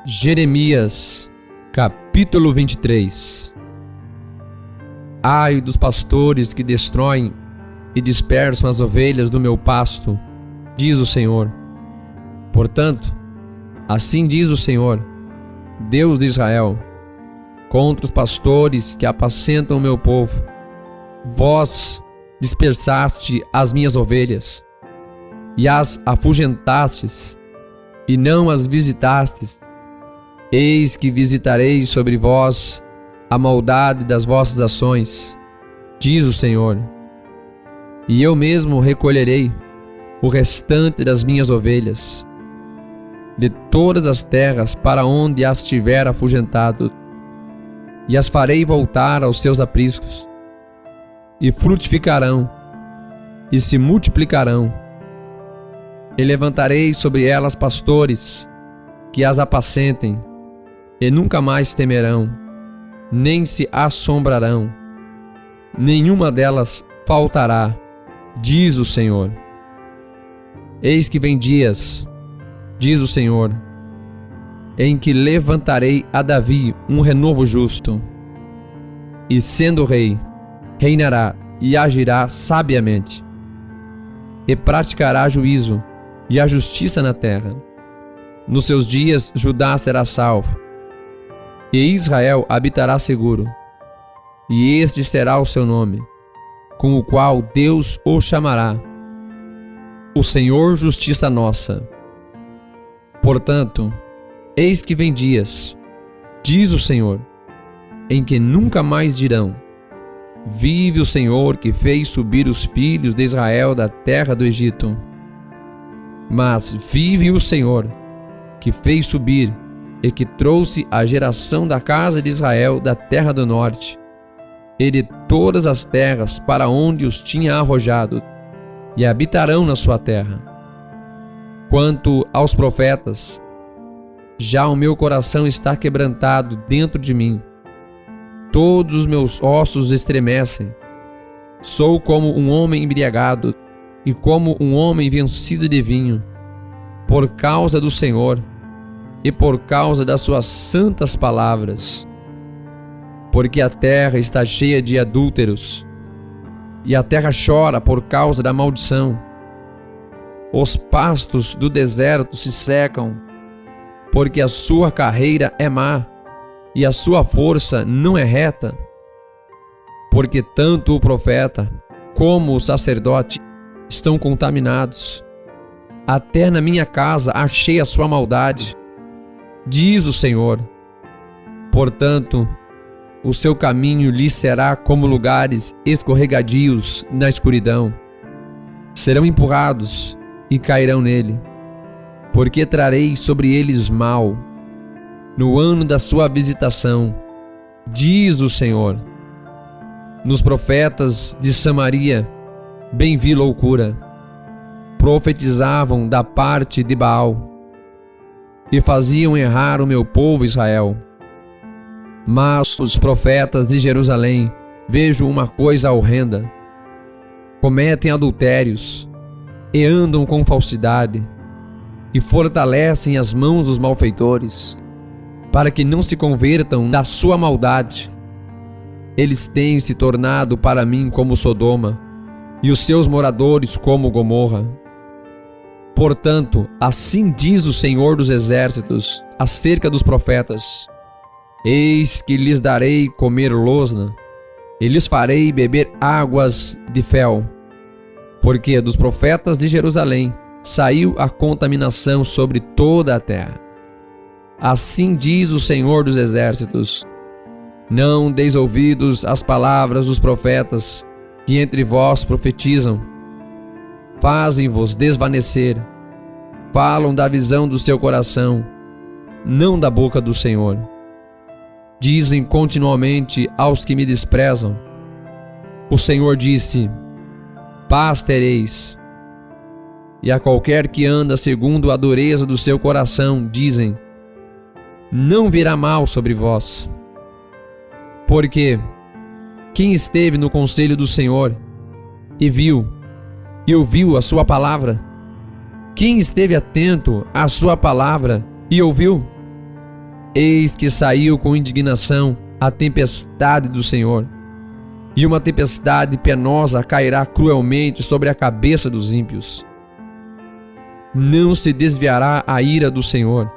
Jeremias, capítulo 23. Ai dos pastores que destroem e dispersam as ovelhas do meu pasto, diz o Senhor. Portanto, assim diz o Senhor, Deus de Israel, contra os pastores que apacentam o meu povo. Vós dispersaste as minhas ovelhas, e as afugentastes, e não as visitastes. Eis que visitarei sobre vós a maldade das vossas ações, diz o Senhor. E eu mesmo recolherei o restante das minhas ovelhas, de todas as terras para onde as tiver afugentado, e as farei voltar aos seus apriscos, e frutificarão, e se multiplicarão. E levantarei sobre elas pastores, que as apacentem, e nunca mais temerão, nem se assombrarão. Nenhuma delas faltará, diz o Senhor. Eis que vem dias, diz o Senhor, em que levantarei a Davi um renovo justo, e sendo rei, reinará e agirá sabiamente, e praticará juízo e a justiça na terra. Nos seus dias Judá será salvo, e Israel habitará seguro, e este será o seu nome, com o qual Deus o chamará, o Senhor justiça nossa. Portanto, eis que vem dias, diz o Senhor, em que nunca mais dirão: vive o Senhor que fez subir os filhos de Israel da terra do Egito. Mas vive o Senhor que fez subir e que trouxe a geração da casa de Israel da terra do norte e de todas as terras para onde os tinha arrojado, e habitarão na sua terra. Quanto aos profetas, já o meu coração está quebrantado dentro de mim. Todos os meus ossos estremecem. Sou como um homem embriagado e como um homem vencido de vinho, por causa do Senhor e por causa das suas santas palavras. Porque a terra está cheia de adúlteros, e a terra chora por causa da maldição. Os pastos do deserto se secam, porque a sua carreira é má, e a sua força não é reta. Porque tanto o profeta como o sacerdote estão contaminados. Até na minha casa achei a sua maldade, diz o Senhor. Portanto, o seu caminho lhe será como lugares escorregadios na escuridão. Serão empurrados e cairão nele, porque trarei sobre eles mal, no ano da sua visitação, diz o Senhor. Nos profetas de Samaria bem vi loucura. Profetizavam da parte de Baal e faziam errar o meu povo Israel. Mas os profetas de Jerusalém vejo uma coisa horrenda. Cometem adultérios e andam com falsidade, e fortalecem as mãos dos malfeitores, para que não se convertam da sua maldade. Eles têm se tornado para mim como Sodoma, e os seus moradores como Gomorra. Portanto, assim diz o Senhor dos Exércitos acerca dos profetas: eis que lhes darei comer losna, e lhes farei beber águas de fel, porque dos profetas de Jerusalém saiu a contaminação sobre toda a terra. Assim diz o Senhor dos Exércitos: não deis ouvidos às palavras dos profetas que entre vós profetizam. Fazem-vos desvanecer, falam da visão do seu coração, não da boca do Senhor. Dizem continuamente aos que me desprezam: o Senhor disse, paz tereis. E a qualquer que anda segundo a dureza do seu coração, dizem: não virá mal sobre vós. Porque quem esteve no conselho do Senhor e ouviu a sua palavra? Quem esteve atento à sua palavra e ouviu? Eis que saiu com indignação a tempestade do Senhor, e uma tempestade penosa cairá cruelmente sobre a cabeça dos ímpios. Não se desviará a ira do Senhor,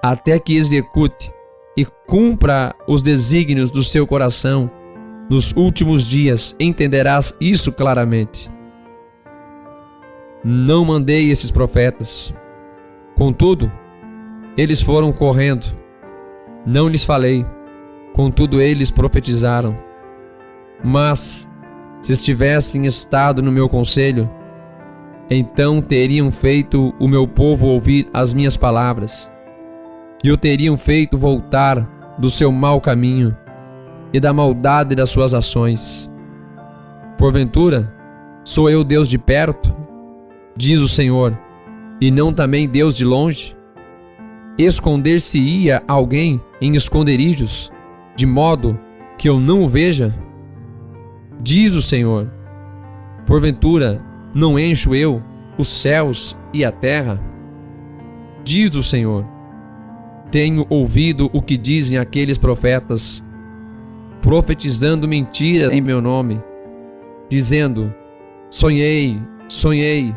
até que execute e cumpra os desígnios do seu coração. Nos últimos dias entenderás isso claramente. Não mandei esses profetas. Contudo, eles foram correndo. Não lhes falei. Contudo, eles profetizaram. Mas, se estivessem estado no meu conselho, então teriam feito o meu povo ouvir as minhas palavras, e o teriam feito voltar do seu mau caminho e da maldade das suas ações. Porventura, sou eu Deus de perto, diz o Senhor, e não também Deus de longe? Esconder-se-ia alguém em esconderijos, de modo que eu não o veja? Diz o Senhor, porventura não encho eu os céus e a terra? Diz o Senhor, tenho ouvido o que dizem aqueles profetas, profetizando mentiras em meu nome, dizendo, sonhei, sonhei.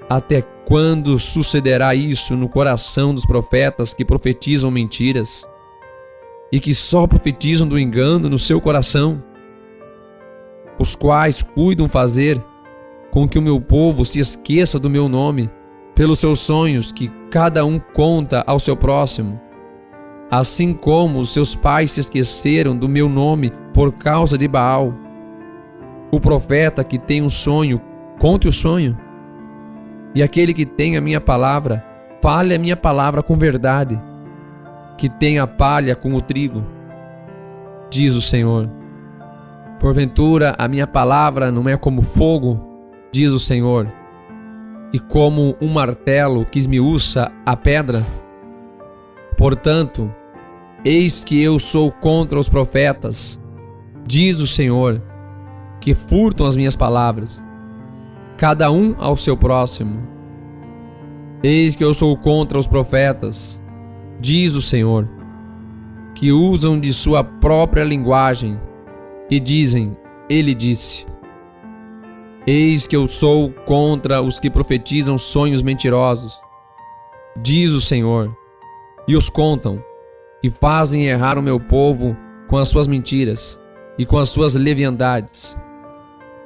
Até quando sucederá isso no coração dos profetas que profetizam mentiras e que só profetizam do engano no seu coração, os quais cuidam fazer com que o meu povo se esqueça do meu nome pelos seus sonhos que cada um conta ao seu próximo, assim como os seus pais se esqueceram do meu nome por causa de Baal. O profeta que tem um sonho, conte o sonho, e aquele que tem a minha palavra, fale a minha palavra com verdade, que tem a palha com o trigo, diz o Senhor. Porventura a minha palavra não é como fogo, diz o Senhor, e como um martelo que esmiuça a pedra? Portanto, eis que eu sou contra os profetas, diz o Senhor, que furtam as minhas palavras, cada um ao seu próximo. Eis que eu sou contra os profetas, diz o Senhor, que usam de sua própria linguagem e dizem, ele disse. Eis que eu sou contra os que profetizam sonhos mentirosos, diz o Senhor, e os contam, e fazem errar o meu povo com as suas mentiras e com as suas leviandades.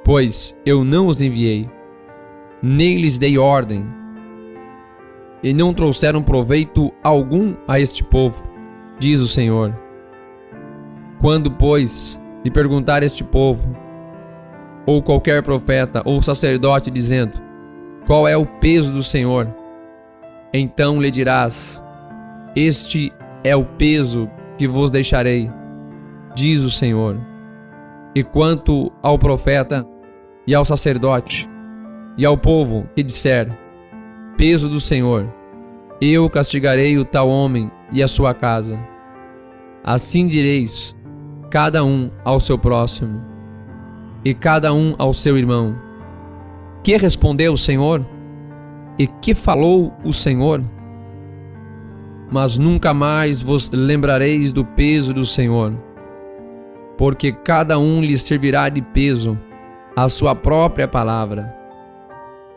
Pois eu não os enviei, nem lhes dei ordem, e não trouxeram proveito algum a este povo, diz o Senhor. Quando, pois, lhe perguntar este povo, ou qualquer profeta ou sacerdote, dizendo, qual é o peso do Senhor? Então lhe dirás, este é o peso que vos deixarei, diz o Senhor. E quanto ao profeta e ao sacerdote e ao povo que disser, peso do Senhor, eu castigarei o tal homem e a sua casa. Assim direis, cada um ao seu próximo, e cada um ao seu irmão. Que respondeu o Senhor? E que falou o Senhor? Mas nunca mais vos lembrareis do peso do Senhor, porque cada um lhe servirá de peso a sua própria palavra.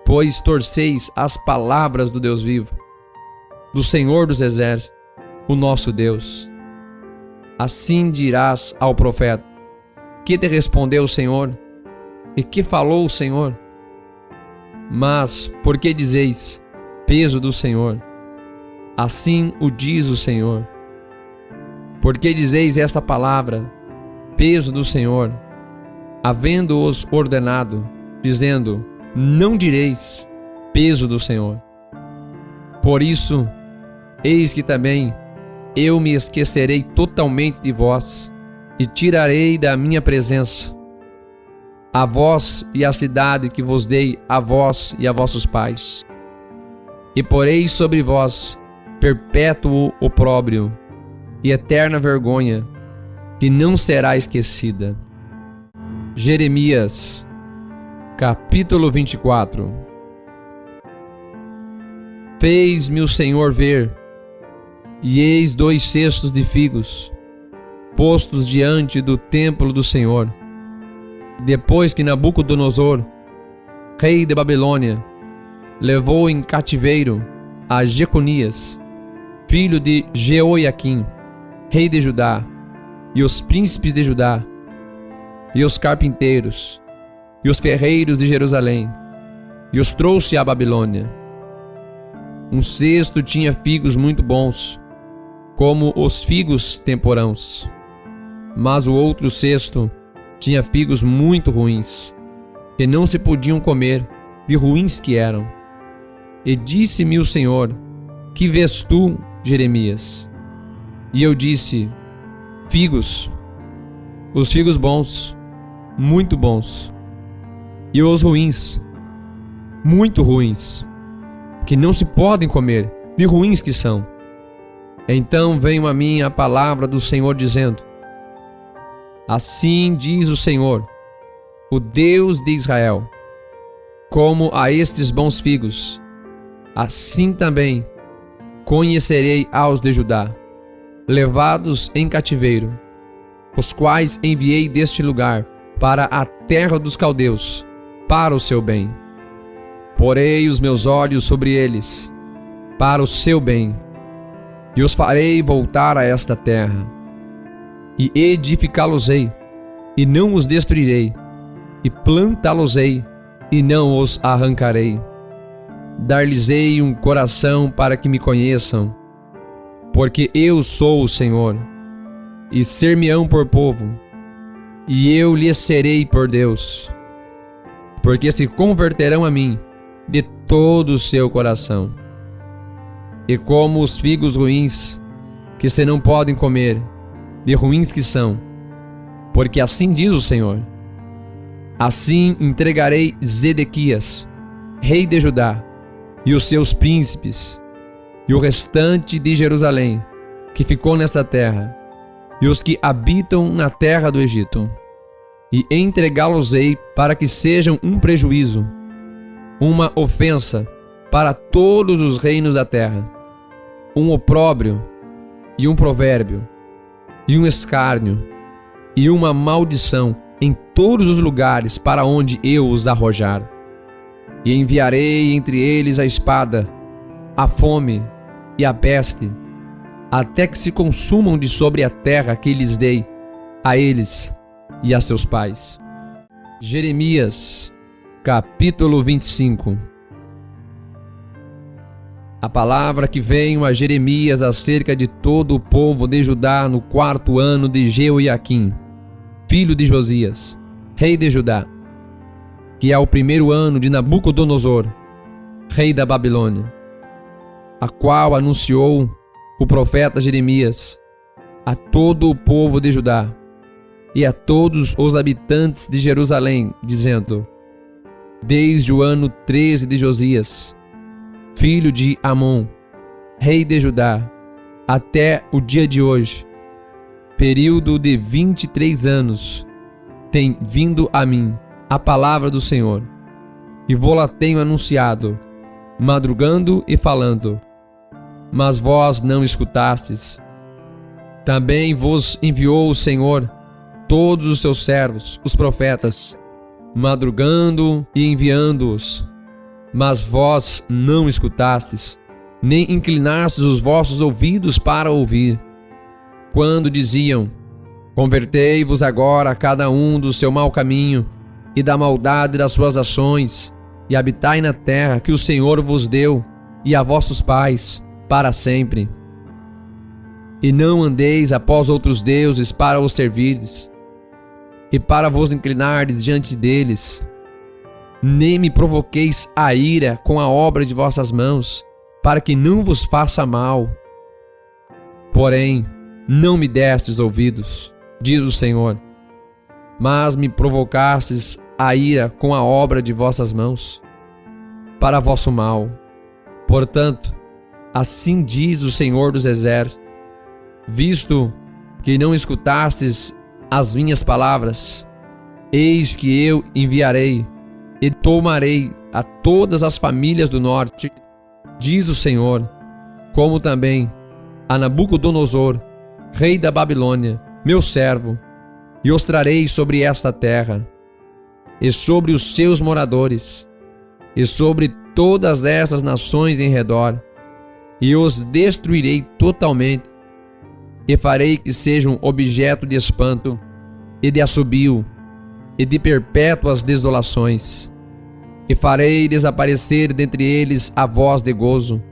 Pois torceis as palavras do Deus vivo, do Senhor dos exércitos, o nosso Deus. Assim dirás ao profeta, que te respondeu o Senhor? E que falou o Senhor? Mas, por que dizeis, peso do Senhor? Assim o diz o Senhor. Por que dizeis esta palavra, peso do Senhor, havendo-os ordenado, dizendo, não direis, peso do Senhor? Por isso, eis que também eu me esquecerei totalmente de vós, e tirarei da minha presença a vós e a cidade que vos dei a vós e a vossos pais. E porei sobre vós perpétuo opróbrio e eterna vergonha, que não será esquecida. Jeremias, capítulo 24. Fez-me o Senhor ver, E eis 2 cestos de figos, postos diante do templo do Senhor, depois que Nabucodonosor, rei de Babilônia, levou em cativeiro a Jeconias, filho de Jeoiaquim, rei de Judá, e os príncipes de Judá, e os carpinteiros, e os ferreiros de Jerusalém, e os trouxe à Babilônia. Um cesto tinha figos muito bons, como os figos temporãos, mas o outro cesto tinha figos muito ruins, que não se podiam comer, de ruins que eram. E disse-me o Senhor: que vês tu, Jeremias? E eu disse: figos, os figos bons, muito bons, e os ruins, muito ruins, que não se podem comer, de ruins que são. Então veio a mim a palavra do Senhor dizendo: assim diz o Senhor, o Deus de Israel, como a estes bons figos, assim também conhecerei aos de Judá, levados em cativeiro, os quais enviei deste lugar para a terra dos caldeus, para o seu bem. Porei os meus olhos sobre eles, para o seu bem, e os farei voltar a esta terra, e edificá-los-ei, e não os destruirei, e plantá-los-ei, e não os arrancarei. Dar-lhes-ei um coração para que me conheçam, porque eu sou o Senhor, e ser-me-ão por povo, e eu lhes serei por Deus, porque se converterão a mim de todo o seu coração. E como os figos ruins, que se não podem comer, de ruins que são, porque assim diz o Senhor, assim entregarei Zedequias, rei de Judá, e os seus príncipes, e o restante de Jerusalém, que ficou nesta terra, e os que habitam na terra do Egito, e entregá-los-ei para que sejam um prejuízo, uma ofensa para todos os reinos da terra, um opróbrio e um provérbio, e um escárnio, e uma maldição em todos os lugares para onde eu os arrojar. E enviarei entre eles a espada, a fome e a peste, até que se consumam de sobre a terra que lhes dei, a eles e a seus pais. Jeremias, capítulo 25. A palavra que veio a Jeremias acerca de todo o povo de Judá no 4º ano de Jeoiaquim, filho de Josias, rei de Judá, que é o 1º ano de Nabucodonosor, rei da Babilônia, a qual anunciou o profeta Jeremias a todo o povo de Judá e a todos os habitantes de Jerusalém, dizendo: desde o ano 13 de Josias, filho de Amon, rei de Judá, até o dia de hoje, período de 23 anos, tem vindo a mim a palavra do Senhor, e vô-la tenho anunciado, madrugando e falando, mas vós não escutastes. Também vos enviou o Senhor todos os seus servos, os profetas, madrugando e enviando-os, mas vós não escutastes, nem inclinastes os vossos ouvidos para ouvir. Quando diziam: convertei-vos agora a cada um do seu mau caminho e da maldade das suas ações, e habitai na terra que o Senhor vos deu, e a vossos pais, para sempre. E não andeis após outros deuses para os servirdes, e para vos inclinardes diante deles, nem me provoqueis a ira com a obra de vossas mãos, para que não vos faça mal. Porém, não me destes ouvidos, diz o Senhor, mas me provocastes a ira com a obra de vossas mãos, para vosso mal. Portanto, assim diz o Senhor dos Exércitos: visto que não escutastes as minhas palavras, eis que eu enviarei e tomarei a todas as famílias do norte, diz o Senhor, como também a Nabucodonosor, rei da Babilônia, meu servo, e os trarei sobre esta terra, e sobre os seus moradores, e sobre todas essas nações em redor, e os destruirei totalmente, e farei que sejam objeto de espanto, e de assobio, e de perpétuas desolações, e farei desaparecer dentre eles a voz de gozo,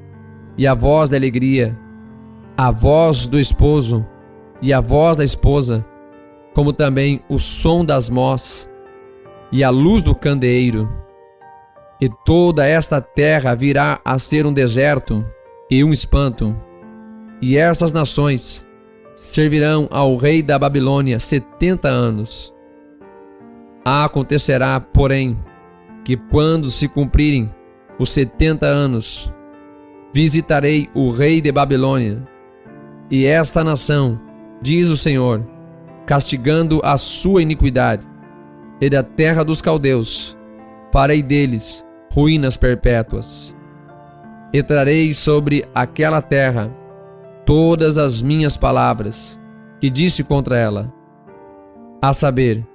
e a voz de alegria, a voz do esposo, e a voz da esposa, como também o som das mós, e a luz do candeeiro. E toda esta terra virá a ser um deserto e um espanto, e essas nações servirão ao rei da Babilônia 70 anos. Acontecerá, porém, que quando se cumprirem os 70 anos, visitarei o rei de Babilônia, e esta nação, diz o Senhor, castigando a sua iniquidade, e da terra dos caldeus farei deles ruínas perpétuas. E trarei sobre aquela terra todas as minhas palavras que disse contra ela, a saber,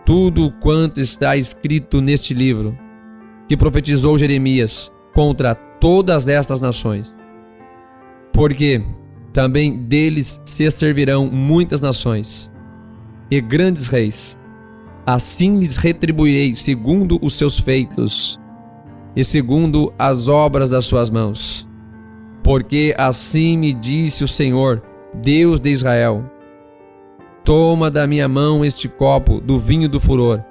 tudo quanto está escrito neste livro, que profetizou Jeremias contra todas estas nações. Porque também deles se servirão muitas nações e grandes reis. Assim lhes retribuirei segundo os seus feitos e segundo as obras das suas mãos. Porque assim me disse o Senhor, Deus de Israel: toma da minha mão este copo do vinho do furor,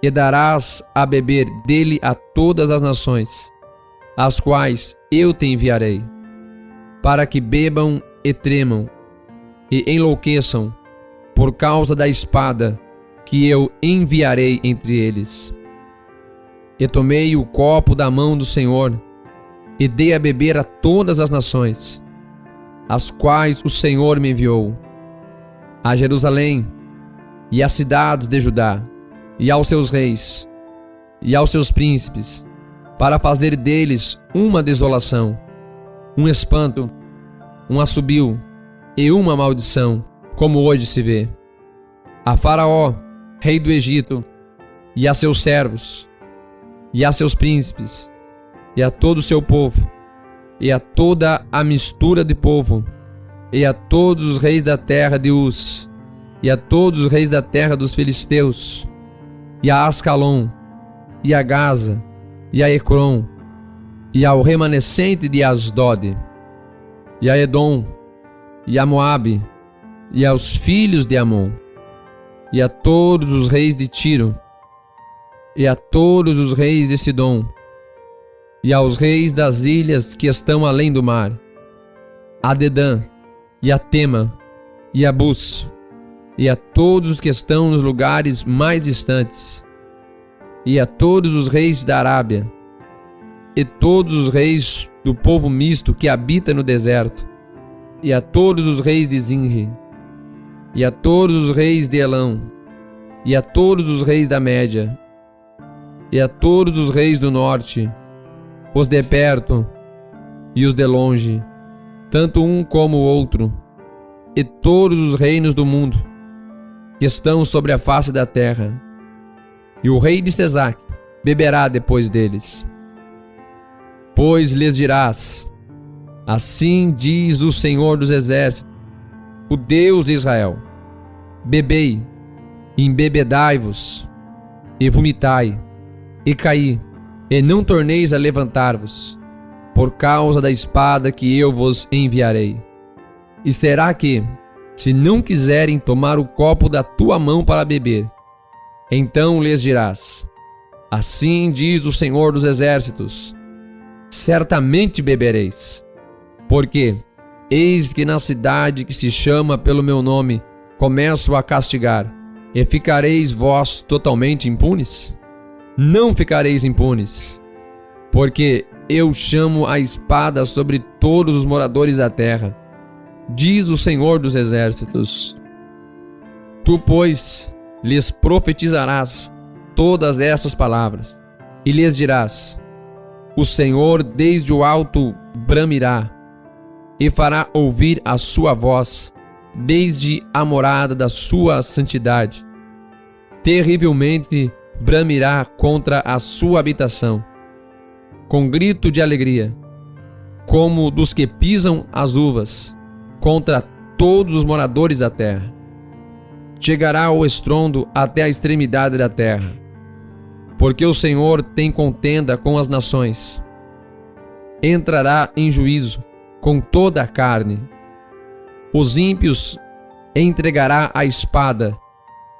e darás a beber dele a todas as nações, as quais eu te enviarei, para que bebam e tremam, e enlouqueçam, por causa da espada que eu enviarei entre eles. E tomei o copo da mão do Senhor, e dei a beber a todas as nações, as quais o Senhor me enviou, a Jerusalém, e às cidades de Judá, e aos seus reis, e aos seus príncipes, para fazer deles uma desolação, um espanto, um assobio e uma maldição, como hoje se vê. A Faraó, rei do Egito, e a seus servos, e a seus príncipes, e a todo o seu povo, e a toda a mistura de povo, e a todos os reis da terra de Uz, e a todos os reis da terra dos filisteus, e a Ascalon, e a Gaza, e a Ecrom, e ao remanescente de Asdod, e a Edom, e a Moabe, e aos filhos de Amon, e a todos os reis de Tiro, e a todos os reis de Sidom, e aos reis das ilhas que estão além do mar, a Dedã, e a Tema, e a Bus, e a todos os que estão nos lugares mais distantes, e a todos os reis da Arábia, e todos os reis do povo misto que habita no deserto, e a todos os reis de Zinri, e a todos os reis de Elão, e a todos os reis da Média, e a todos os reis do norte, os de perto e os de longe, tanto um como o outro, e todos os reinos do mundo que estão sobre a face da terra. E o rei de Sesac beberá depois deles. Pois lhes dirás: assim diz o Senhor dos Exércitos, o Deus de Israel: bebei, embebedai-vos, e vomitai, e caí, e não torneis a levantar-vos, por causa da espada que eu vos enviarei. E será que, se não quiserem tomar o copo da tua mão para beber, então lhes dirás: assim diz o Senhor dos Exércitos: certamente bebereis, porque eis que na cidade que se chama pelo meu nome começo a castigar, e ficareis vós totalmente impunes? Não ficareis impunes, porque eu chamo a espada sobre todos os moradores da terra, diz o Senhor dos Exércitos. Tu, pois, lhes profetizarás todas estas palavras, e lhes dirás: o Senhor desde o alto bramirá, e fará ouvir a sua voz desde a morada da sua santidade. Terrivelmente bramirá contra a sua habitação, com grito de alegria, como dos que pisam as uvas, contra todos os moradores da terra. Chegará o estrondo até a extremidade da terra, porque o Senhor tem contenda com as nações. Entrará em juízo com toda a carne. Os ímpios entregará à espada,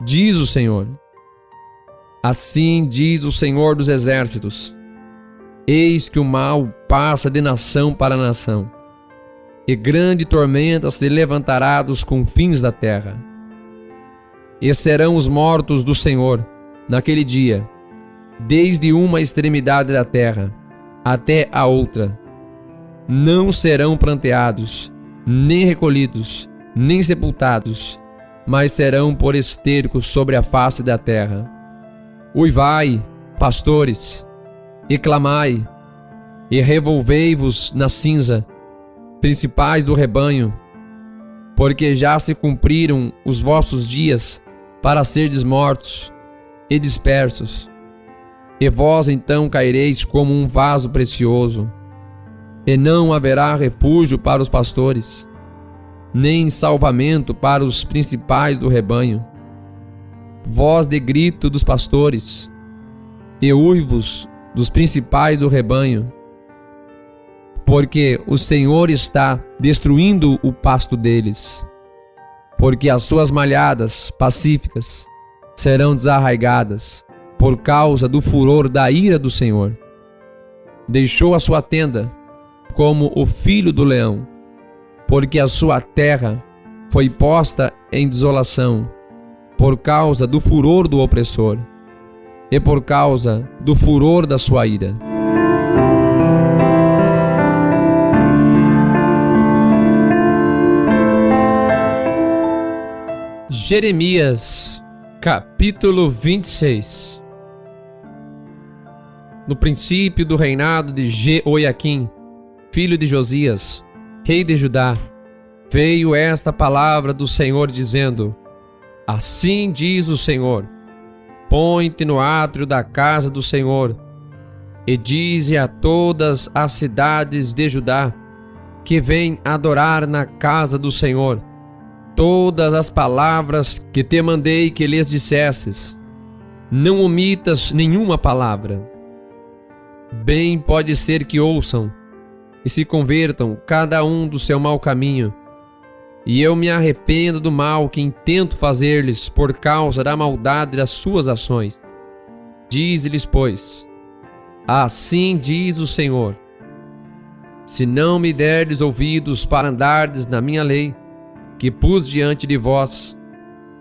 diz o Senhor. Assim diz o Senhor dos exércitos: eis que o mal passa de nação para nação, e grande tormenta se levantará dos confins da terra. E serão os mortos do Senhor naquele dia, desde uma extremidade da terra até a outra. Não serão planteados, nem recolhidos, nem sepultados, mas serão por esterco sobre a face da terra. Uivai, pastores, e clamai, e revolvei-vos na cinza, principais do rebanho, porque já se cumpriram os vossos dias para serdes mortos e dispersos. E vós então caireis como um vaso precioso, e não haverá refúgio para os pastores, nem salvamento para os principais do rebanho. Voz de grito dos pastores, e uivos dos principais do rebanho, porque o Senhor está destruindo o pasto deles, porque as suas malhadas pacíficas serão desarraigadas por causa do furor da ira do Senhor. Deixou a sua tenda como o filho do leão, porque a sua terra foi posta em desolação por causa do furor do opressor e por causa do furor da sua ira. Jeremias, capítulo 26. No princípio do reinado de Jeoiaquim, filho de Josias, rei de Judá, veio esta palavra do Senhor dizendo: assim diz o Senhor: põe-te no átrio da casa do Senhor, e dize a todas as cidades de Judá que vêm adorar na casa do Senhor todas as palavras que te mandei que lhes dissesses. Não omitas nenhuma palavra. Bem pode ser que ouçam e se convertam cada um do seu mau caminho, e eu me arrependo do mal que intento fazer-lhes por causa da maldade das suas ações. Dize-lhes, pois: assim diz o Senhor: se não me derdes ouvidos para andardes na minha lei, que pus diante de vós,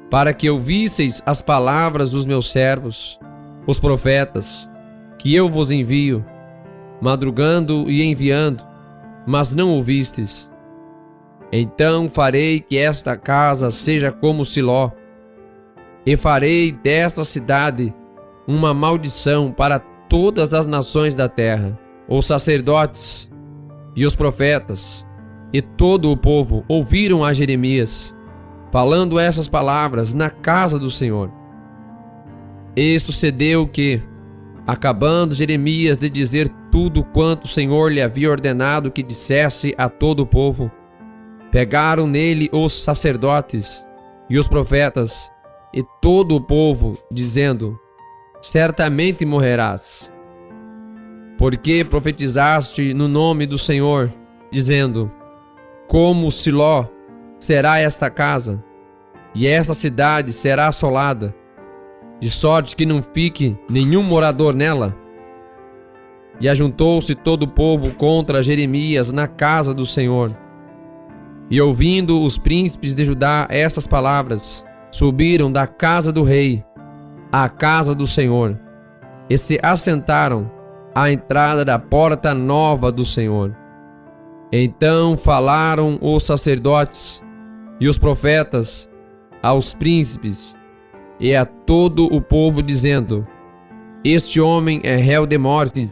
para que ouvisseis as palavras dos meus servos, os profetas, que eu vos envio, madrugando e enviando, mas não ouvistes, então farei que esta casa seja como Siló, e farei desta cidade uma maldição para todas as nações da terra. Os sacerdotes e os profetas e todo o povo ouviram a Jeremias, falando essas palavras na casa do Senhor. E sucedeu que, acabando Jeremias de dizer tudo quanto o Senhor lhe havia ordenado que dissesse a todo o povo, pegaram nele os sacerdotes e os profetas e todo o povo, dizendo: certamente morrerás, porque profetizaste no nome do Senhor, dizendo: como Siló será esta casa, e esta cidade será assolada, de sorte que não fique nenhum morador nela. E ajuntou-se todo o povo contra Jeremias na casa do Senhor. E ouvindo os príncipes de Judá estas palavras, subiram da casa do rei à casa do Senhor, e se assentaram à entrada da porta nova do Senhor. Então falaram os sacerdotes e os profetas aos príncipes e a todo o povo, dizendo: este homem é réu de morte,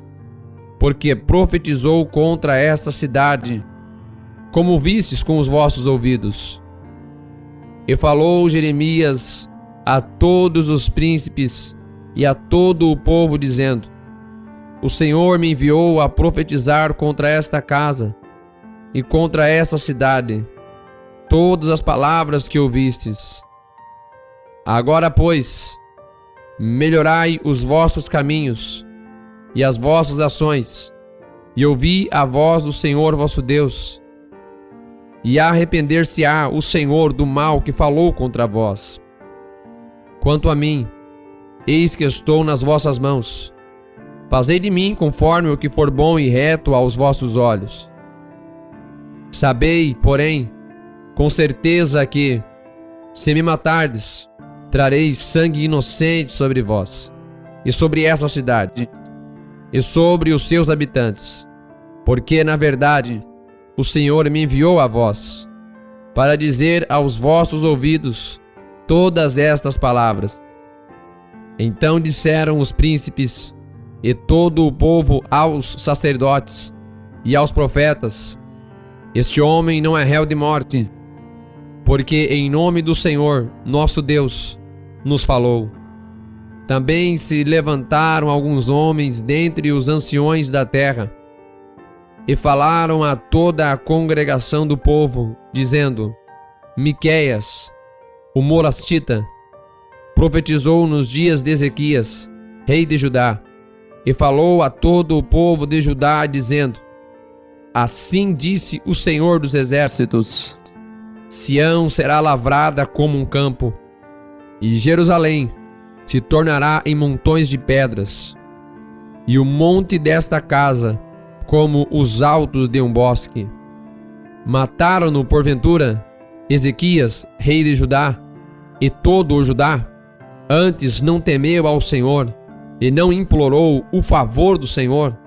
porque profetizou contra esta cidade como vistes com os vossos ouvidos. E falou Jeremias a todos os príncipes e a todo o povo, dizendo: O Senhor me enviou a profetizar contra esta casa e contra esta cidade todas as palavras que ouvistes. Agora, pois, melhorai os vossos caminhos e as vossas ações, e ouvi a voz do Senhor vosso Deus, e arrepender-se-á o Senhor do mal que falou contra vós. Quanto a mim, eis que estou nas vossas mãos. Fazei de mim conforme o que for bom e reto aos vossos olhos. Sabei, porém, com certeza que, se me matardes, trareis sangue inocente sobre vós, e sobre essa cidade, e sobre os seus habitantes, porque, na verdade, o Senhor me enviou a vós, para dizer aos vossos ouvidos todas estas palavras. Então disseram os príncipes e todo o povo aos sacerdotes e aos profetas: Este homem não é réu de morte, porque em nome do Senhor, nosso Deus, nos falou. Também se levantaram alguns homens dentre os anciões da terra e falaram a toda a congregação do povo, dizendo: Miqueias, o morastita, profetizou nos dias de Ezequias, rei de Judá, e falou a todo o povo de Judá, dizendo: Assim disse o Senhor dos exércitos: Sião será lavrada como um campo, e Jerusalém se tornará em montões de pedras, e o monte desta casa como os altos de um bosque. Mataram-no, porventura, Ezequias, rei de Judá, e todo o Judá? Antes não temeu ao Senhor, e não implorou o favor do Senhor?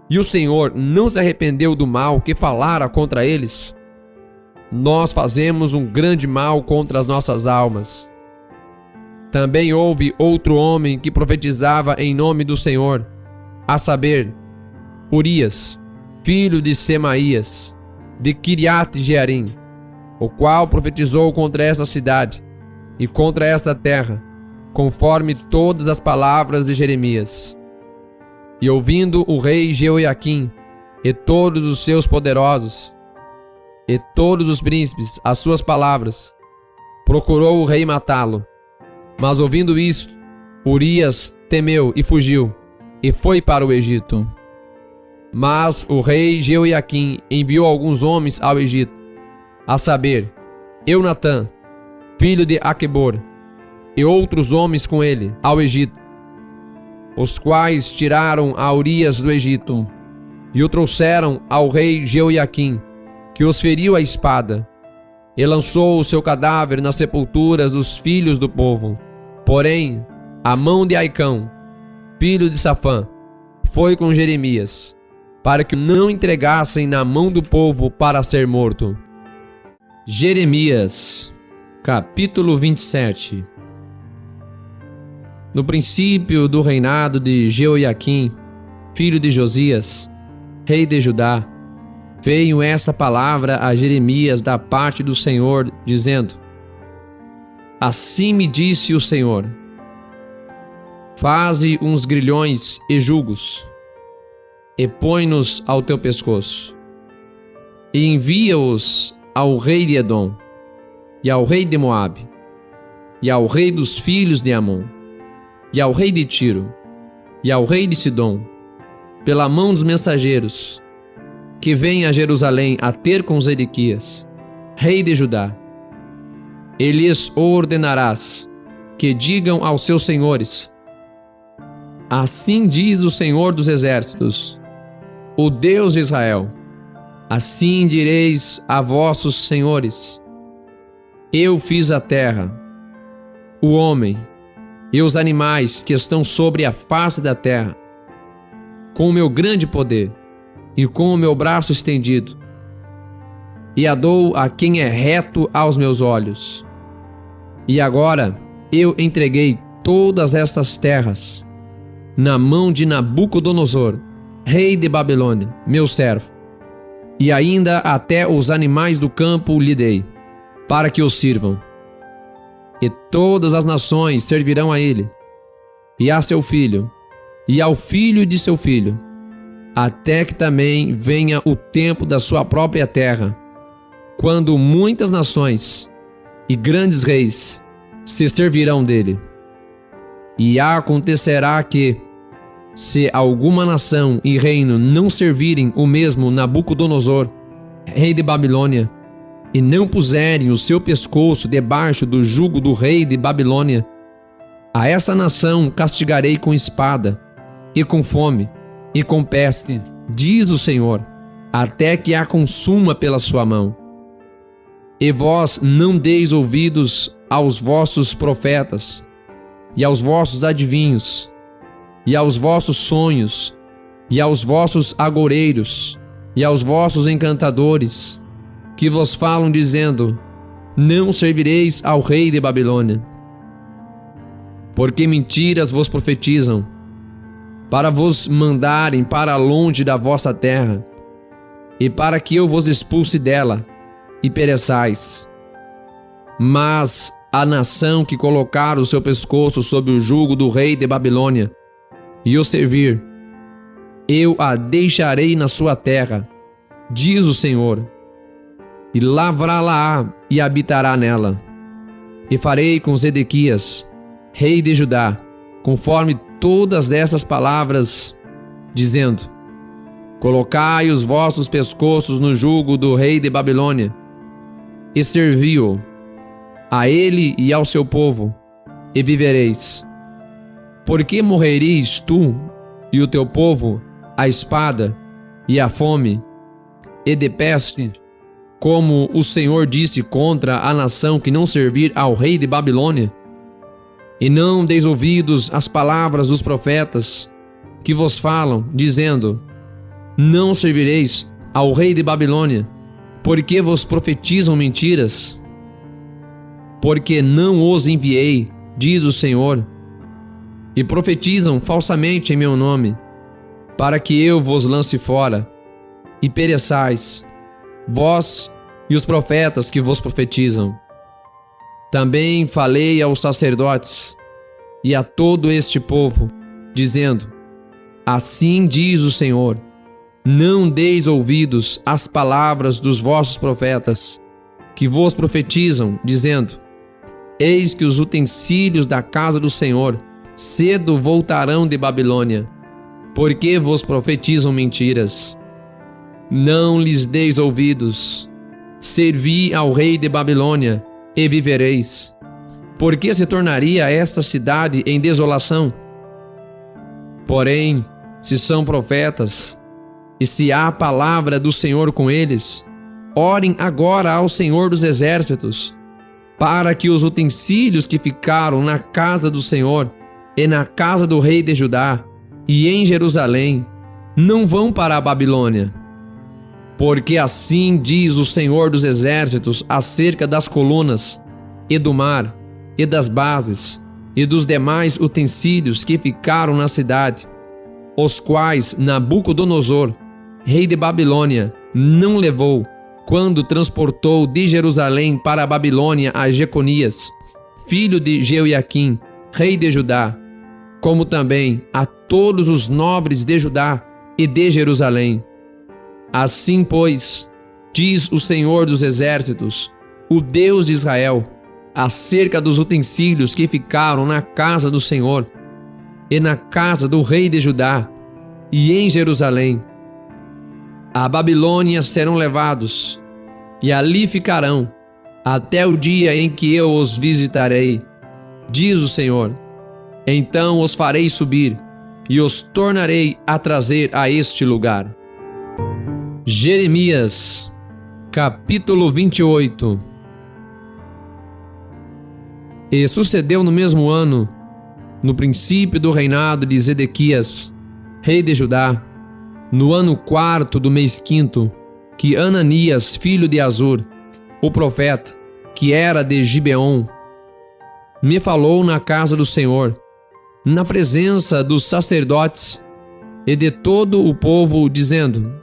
E o Senhor não se arrependeu do mal que falara contra eles? Nós fazemos um grande mal contra as nossas almas. Também houve outro homem que profetizava em nome do Senhor, a saber, Urias, filho de Semaías, de Quiriate-Jearim, o qual profetizou contra esta cidade e contra esta terra, conforme todas as palavras de Jeremias. E ouvindo o rei Jeoiaquim e todos os seus poderosos e todos os príncipes as suas palavras, procurou o rei matá-lo. Mas ouvindo isto, Urias temeu e fugiu, e foi para o Egito. Mas o rei Jeoiaquim enviou alguns homens ao Egito, a saber, Eunatã, filho de Aquebor, e outros homens com ele, ao Egito, os quais tiraram a Urias do Egito, e o trouxeram ao rei Jeoiaquim, que os feriu à espada, e lançou o seu cadáver nas sepulturas dos filhos do povo. Porém, a mão de Aicão, filho de Safã, foi com Jeremias, para que o não entregassem na mão do povo para ser morto. Jeremias, capítulo 27. No princípio do reinado de Jeoiaquim, filho de Josias, rei de Judá, veio esta palavra a Jeremias da parte do Senhor, dizendo: Assim me disse o Senhor: Faze uns grilhões e jugos, e põe-nos ao teu pescoço, e envia-os ao rei de Edom, e ao rei de Moabe, e ao rei dos filhos de Amon, e ao rei de Tiro, e ao rei de Sidom, pela mão dos mensageiros, que vêm a Jerusalém a ter com Zedequias, rei de Judá. E lhes ordenarás que digam aos seus senhores: Assim diz o Senhor dos exércitos, o Deus de Israel. Assim direis a vossos senhores: Eu fiz a terra, o homem e os animais que estão sobre a face da terra, com o meu grande poder e com o meu braço estendido, e a dou a quem é reto aos meus olhos. E agora eu entreguei todas estas terras na mão de Nabucodonosor, rei de Babilônia, meu servo, e ainda até os animais do campo lhe dei, para que os sirvam. E todas as nações servirão a ele, e a seu filho, e ao filho de seu filho, até que também venha o tempo da sua própria terra, quando muitas nações e grandes reis se servirão dele. E acontecerá que, se alguma nação e reino não servirem o mesmo Nabucodonosor, rei de Babilônia, e não puserem o seu pescoço debaixo do jugo do rei de Babilônia, a essa nação castigarei com espada, e com fome, e com peste, diz o Senhor, até que a consuma pela sua mão. E vós não deis ouvidos aos vossos profetas, e aos vossos adivinhos, e aos vossos sonhos, e aos vossos agoreiros, e aos vossos encantadores, que vos falam dizendo: não servireis ao rei de Babilônia. Porque mentiras vos profetizam, para vos mandarem para longe da vossa terra, e para que eu vos expulse dela, e pereçais. Mas a nação que colocar o seu pescoço sob o jugo do rei de Babilônia, e o servir, eu a deixarei na sua terra, diz o Senhor, e lavrá-la-á e habitará nela. E farei com Zedequias, rei de Judá, conforme todas essas palavras, dizendo: colocai os vossos pescoços no jugo do rei de Babilônia, e servi-o, a ele e ao seu povo, e vivereis. Porque morrereis tu e o teu povo a espada e a fome e de peste, como o Senhor disse contra a nação que não servir ao rei de Babilônia? E não deis ouvidos às palavras dos profetas que vos falam, dizendo: não servireis ao rei de Babilônia, porque vos profetizam mentiras? Porque não os enviei, diz o Senhor, e profetizam falsamente em meu nome, para que eu vos lance fora, e pereçais, vós e os profetas que vos profetizam. Também falei aos sacerdotes e a todo este povo, dizendo: assim diz o Senhor, não deis ouvidos às palavras dos vossos profetas, que vos profetizam, dizendo: eis que os utensílios da casa do Senhor cedo voltarão de Babilônia, porque vos profetizam mentiras. Não lhes deis ouvidos, servi ao rei de Babilônia, e vivereis. Porque se tornaria esta cidade em desolação? Porém, se são profetas, e se há palavra do Senhor com eles, orem agora ao Senhor dos Exércitos, para que os utensílios que ficaram na casa do Senhor e na casa do rei de Judá e em Jerusalém não vão para a Babilônia. Porque assim diz o Senhor dos Exércitos acerca das colunas, e do mar, e das bases, e dos demais utensílios que ficaram na cidade, os quais Nabucodonosor, rei de Babilônia, não levou, quando transportou de Jerusalém para a Babilônia a Jeconias, filho de Jeoiaquim, rei de Judá, como também a todos os nobres de Judá e de Jerusalém. Assim, pois, diz o Senhor dos Exércitos, o Deus de Israel, acerca dos utensílios que ficaram na casa do Senhor e na casa do rei de Judá e em Jerusalém: a Babilônia serão levados, e ali ficarão, até o dia em que eu os visitarei, diz o Senhor. Então os farei subir, e os tornarei a trazer a este lugar. Jeremias, capítulo 28. E sucedeu no mesmo ano, no princípio do reinado de Zedequias, rei de Judá, no ano 4º do mês 5º, que Ananias, filho de Azur, o profeta, que era de Gibeon, me falou na casa do Senhor, na presença dos sacerdotes e de todo o povo, dizendo: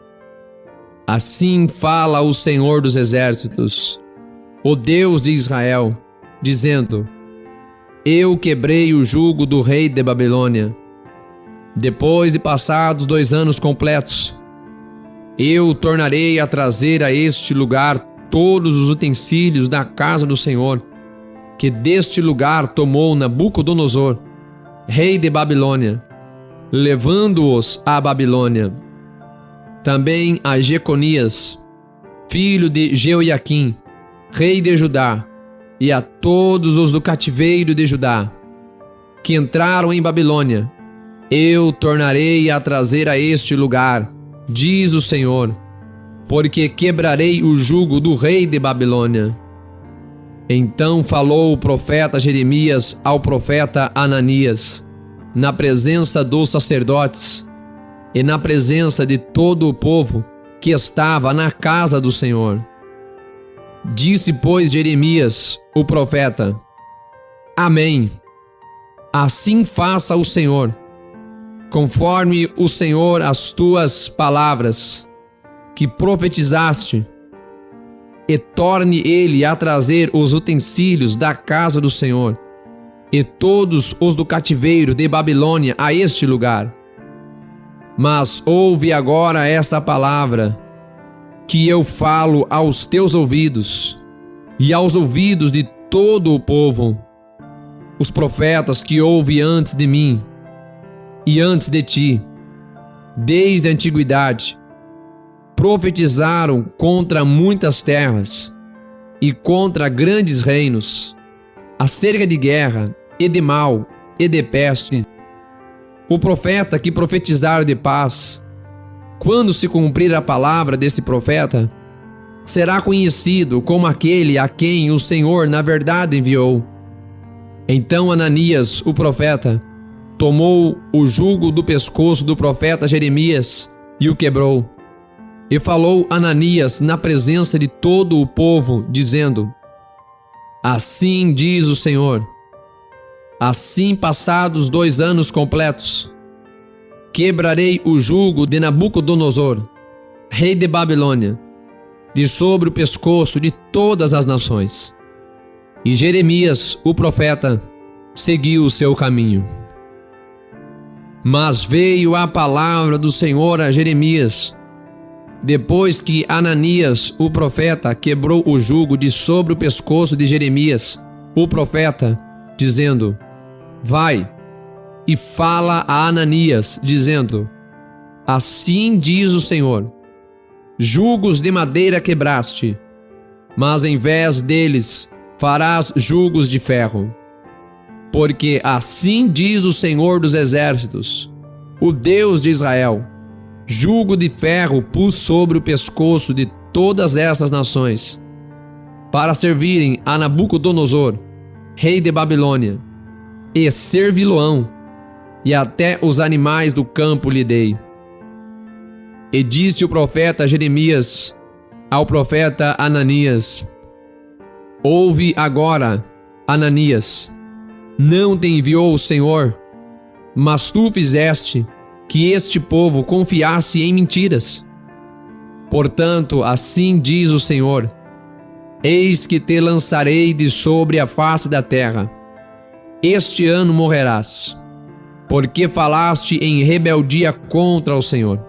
Assim fala o Senhor dos Exércitos, o Deus de Israel, dizendo: Eu quebrei o jugo do rei de Babilônia. Depois de passados 2 anos completos, eu tornarei a trazer a este lugar todos os utensílios da casa do Senhor, que deste lugar tomou Nabucodonosor, rei de Babilônia, levando-os à Babilônia. Também a Jeconias, filho de Jeoiaquim, rei de Judá, e a todos os do cativeiro de Judá, que entraram em Babilônia, eu tornarei a trazer a este lugar, diz o Senhor, porque quebrarei o jugo do rei de Babilônia. Então falou o profeta Jeremias ao profeta Ananias, na presença dos sacerdotes e na presença de todo o povo que estava na casa do Senhor. Disse, pois, Jeremias, o profeta: Amém. Assim faça o Senhor, conforme o Senhor as tuas palavras, que profetizaste, e torne ele a trazer os utensílios da casa do Senhor, e todos os do cativeiro de Babilônia a este lugar. Mas ouve agora esta palavra, que eu falo aos teus ouvidos, e aos ouvidos de todo o povo. Os profetas que houve antes de mim, e antes de ti, desde a antiguidade, profetizaram contra muitas terras, e contra grandes reinos, acerca de guerra, e de mal, e de peste. O profeta que profetizar de paz, quando se cumprir a palavra desse profeta, será conhecido como aquele a quem o Senhor na verdade enviou. Então Ananias, o profeta, tomou o jugo do pescoço do profeta Jeremias e o quebrou. E falou Ananias na presença de todo o povo, dizendo: Assim diz o Senhor, assim passados 2 anos completos, quebrarei o jugo de Nabucodonosor, rei de Babilônia, de sobre o pescoço de todas as nações. E Jeremias, o profeta, seguiu o seu caminho. Mas veio a palavra do Senhor a Jeremias, depois que Ananias, o profeta, quebrou o jugo de sobre o pescoço de Jeremias, o profeta, dizendo: Vai e fala a Ananias, dizendo: Assim diz o Senhor, jugos de madeira quebraste, mas em vez deles farás jugos de ferro. Porque assim diz o Senhor dos Exércitos, o Deus de Israel: jugo de ferro pus sobre o pescoço de todas essas nações, para servirem a Nabucodonosor, rei de Babilônia, e servi-lo-ão, e até os animais do campo lhe dei. E disse o profeta Jeremias ao profeta Ananias: Ouve agora, Ananias, não te enviou o Senhor, mas tu fizeste que este povo confiasse em mentiras. Portanto, assim diz o Senhor: Eis que te lançarei de sobre a face da terra. Este ano morrerás, porque falaste em rebeldia contra o Senhor.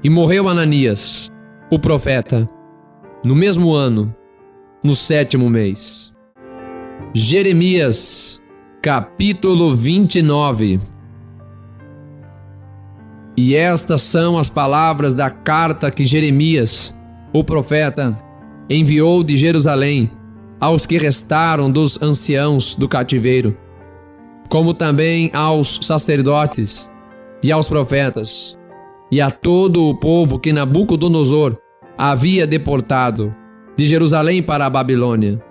E morreu Ananias, o profeta, no mesmo ano, no 7º mês. Jeremias, capítulo 29. E estas são as palavras da carta que Jeremias, o profeta, enviou de Jerusalém aos que restaram dos anciãos do cativeiro, como também aos sacerdotes e aos profetas, e a todo o povo que Nabucodonosor havia deportado de Jerusalém para a Babilônia.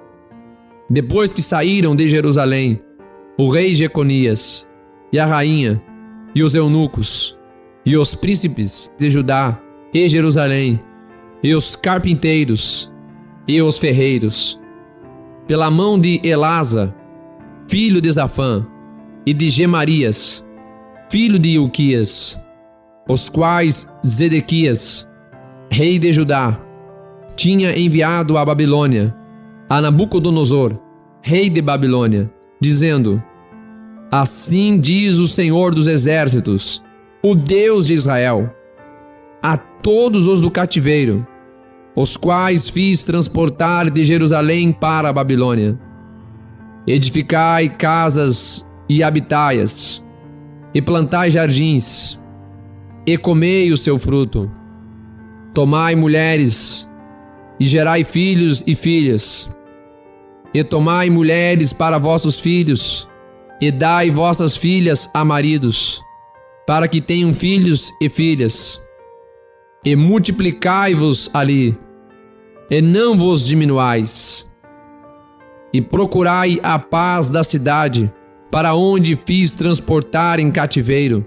Depois que saíram de Jerusalém, o rei Jeconias, e a rainha, e os eunucos, e os príncipes de Judá e Jerusalém, e os carpinteiros, e os ferreiros, pela mão de Elasa, filho de Safã, e de Gemarias, filho de Ilquias, os quais Zedequias, rei de Judá, tinha enviado à Babilônia a Nabucodonosor, rei de Babilônia, dizendo: assim diz o Senhor dos Exércitos, o Deus de Israel, a todos os do cativeiro, os quais fiz transportar de Jerusalém para a Babilônia: edificai casas e habitai-as, e plantai jardins, e comei o seu fruto. Tomai mulheres, e gerai filhos e filhas. E tomai mulheres para vossos filhos, e dai vossas filhas a maridos, para que tenham filhos e filhas. E multiplicai-vos ali, e não vos diminuais. E procurai a paz da cidade, para onde fiz transportar em cativeiro,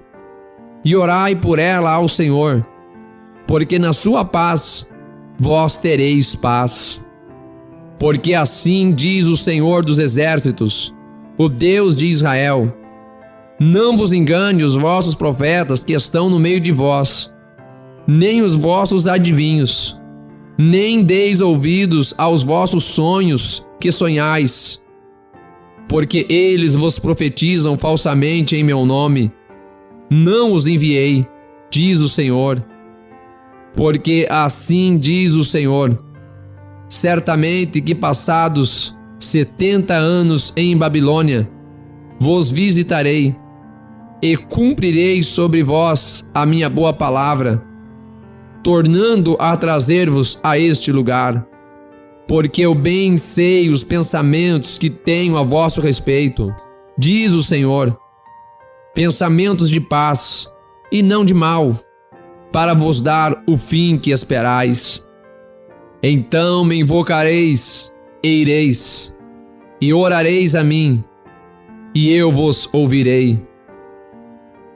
e orai por ela ao Senhor, porque na sua paz vós tereis paz. Porque assim diz o Senhor dos Exércitos, o Deus de Israel: não vos engane os vossos profetas que estão no meio de vós, nem os vossos adivinhos, nem deis ouvidos aos vossos sonhos que sonhais, porque eles vos profetizam falsamente em meu nome. Não os enviei, diz o Senhor. Porque assim diz o Senhor: certamente que passados 70 anos em Babilônia, vos visitarei, e cumprirei sobre vós a minha boa palavra, tornando a trazer-vos a este lugar. Porque eu bem sei os pensamentos que tenho a vosso respeito, diz o Senhor, pensamentos de paz e não de mal, para vos dar o fim que esperais. Então me invocareis e ireis, e orareis a mim, e eu vos ouvirei.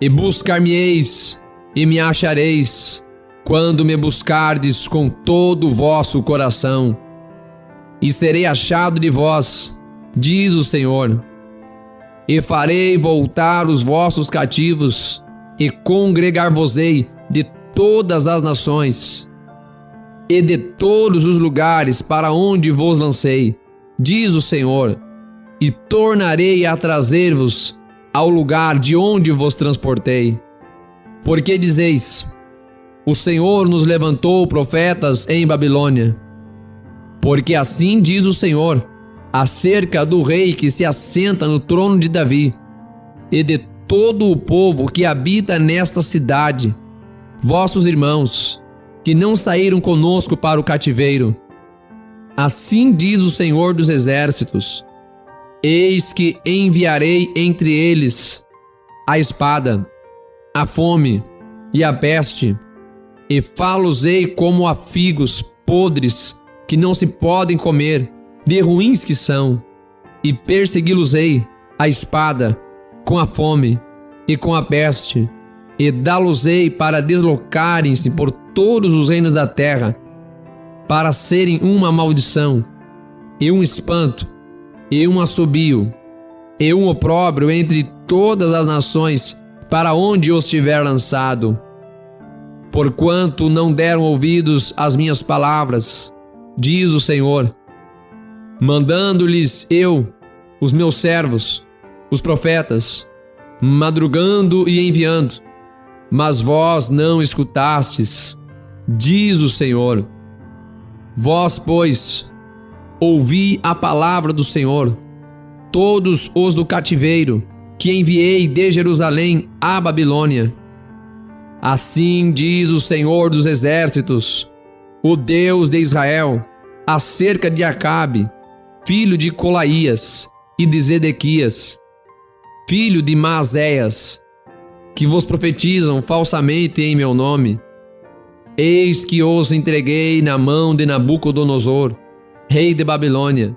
E buscar-me-eis e me achareis, quando me buscardes com todo o vosso coração. E serei achado de vós, diz o Senhor. E farei voltar os vossos cativos, e congregar-vos-ei de todas as nações, e de todos os lugares para onde vos lancei, diz o Senhor, e tornarei a trazer-vos ao lugar de onde vos transportei. Porque dizeis: o Senhor nos levantou profetas em Babilônia. Porque assim diz o Senhor acerca do rei que se assenta no trono de Davi, e de todo o povo que habita nesta cidade, vossos irmãos, que não saíram conosco para o cativeiro. Assim diz o Senhor dos Exércitos: eis que enviarei entre eles a espada, a fome e a peste, e fá-los-ei como a figos podres que não se podem comer, de ruins que são, e persegui-los-ei a espada, com a fome e com a peste, e dá-los-ei para deslocarem-se por todos os reinos da terra, para serem uma maldição, e um espanto, e um assobio, e um opróbrio entre todas as nações, para onde os tiver lançado. Porquanto não deram ouvidos às minhas palavras, diz o Senhor, mandando-lhes eu, os meus servos, os profetas, madrugando e enviando, mas vós não escutastes, diz o Senhor. Vós, pois, ouvi a palavra do Senhor, todos os do cativeiro, que enviei de Jerusalém à Babilônia. Assim diz o Senhor dos Exércitos, o Deus de Israel, acerca de Acabe, filho de Colaías, e de Zedequias, filho de Maazéias, que vos profetizam falsamente em meu nome. Eis que os entreguei na mão de Nabucodonosor, rei de Babilônia,